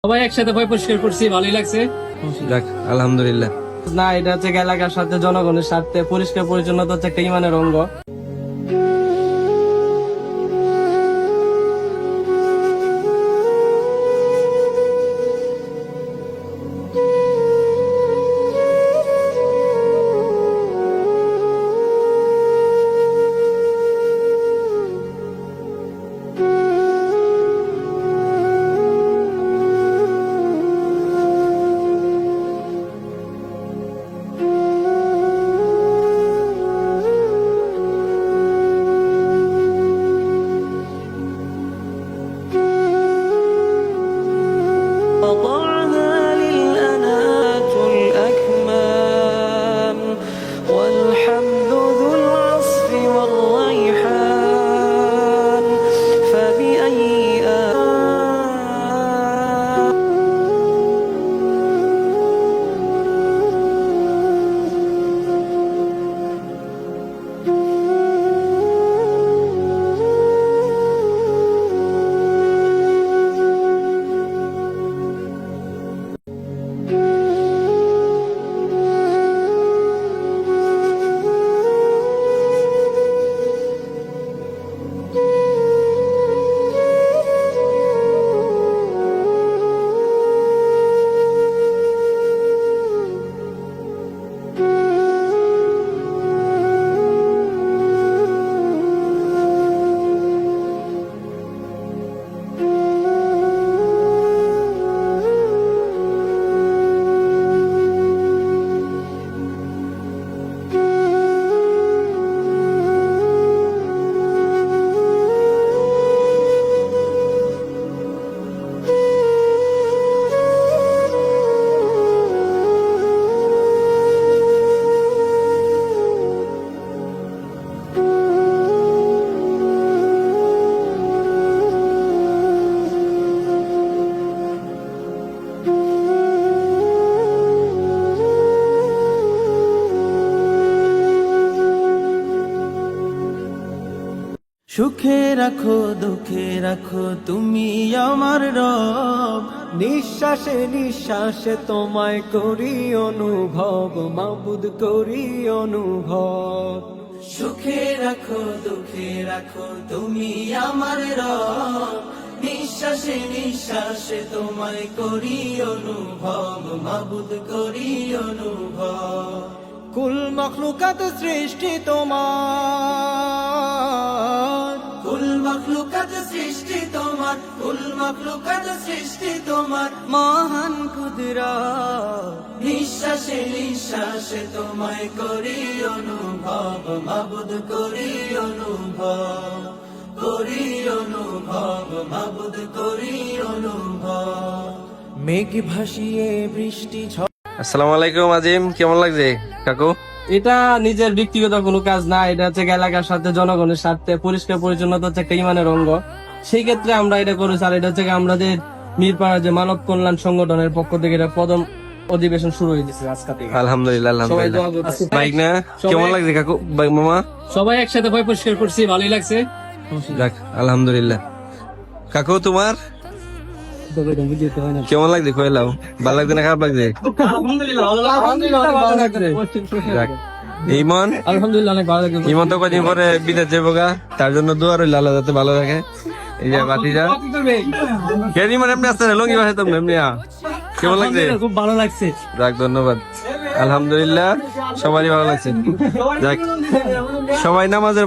সবাই একসাথে ভয় পরিষ্কার করছি, ভালোই লাগছে। যাক আলহামদুলিল্লাহ। না, এটা হচ্ছে এলাকার সাথে জনগণের সাথে পরিষ্কার পরিচ্ছন্নতা হচ্ছে একটা ইমানের অঙ্গ। وضعها للأنات الأكمام والحمد ذو العصف والريحان فبأي آلاء সুখে রাখো দুঃখে রাখো তুমি আমার রব, নিঃশ্বাসে নিঃশ্বাসে তোমায় করি অনুভব, মাবুদ করি অনুভব। সুখে রাখো দুঃখে রাখো তুমি আমার রব, নিঃশ্বাসে নিঃশ্বাসে তোমায় করি অনুভব, মাবুদ করি অনুভব। কুল মখলুকাত সৃষ্টি তোমার, কুল মখলুকাত সৃষ্টি তোমার, কুল মখলুকাত সৃষ্টি তোমার মহান কুদরত। নিঃশ্বাসে নিঃশ্বাসে তোমায় করি অনুভব, মাবুদ করি অনুভব, করি অনুভব, মাবুদ করি অনুভব। মেঘ ভাসিয়ে বৃষ্টি আসসালামু আলাইকুম আজিম, কেমন লাগছে কাকু? এটা নিজের ব্যক্তিগত কোনো কাজ না, এটা হচ্ছে এলাকার সাথে জনগণের সাথে পরিষ্কার পরিচ্ছন্নতা হচ্ছে একটা ইমানের অঙ্গ। সেই ক্ষেত্রে আমরা এটা করেছি। আর এটা হচ্ছে আমাদের মিরপাড়া যে মানব কল্যাণ সংগঠনের পক্ষ থেকে এটা প্রথম অধিবেশন শুরু হয়ে গেছে আজকে থেকে। আলহামদুলিল্লাহ সবাই আলহামদুলিল্লাহ। দোয়া করতেছে। বাইক না, কেমন লাগছে কাকু? বাইক মামা? সবাই একসাথে ভয় পরিষ্কার করছি, ভালোই লাগছে। যাক আলহামদুলিল্লাহ। কাকু তোমার কেমন লাগছে? কইলাও ভালো লাগছে না খারাপ লাগছে? যাক ইমন, আলহামদুলিল্লাহ অনেক ভালো লাগছে। ইমন তো কদিন পরে বিদেশ যাবো গা, তার জন্য দোয়া রইল আল্লাহ যাতে ভালো রাখে। এই যে বাতিজা কেন ইমন এমনি আসছে না, লঙ্গি বাসে তো এমনি কেমন লাগছে? খুব ভালো লাগছে। যাক ধন্যবাদ, আলহামদুলিল্লাহ সবারই ভালো লাগছে। যাক সবাই নামাজের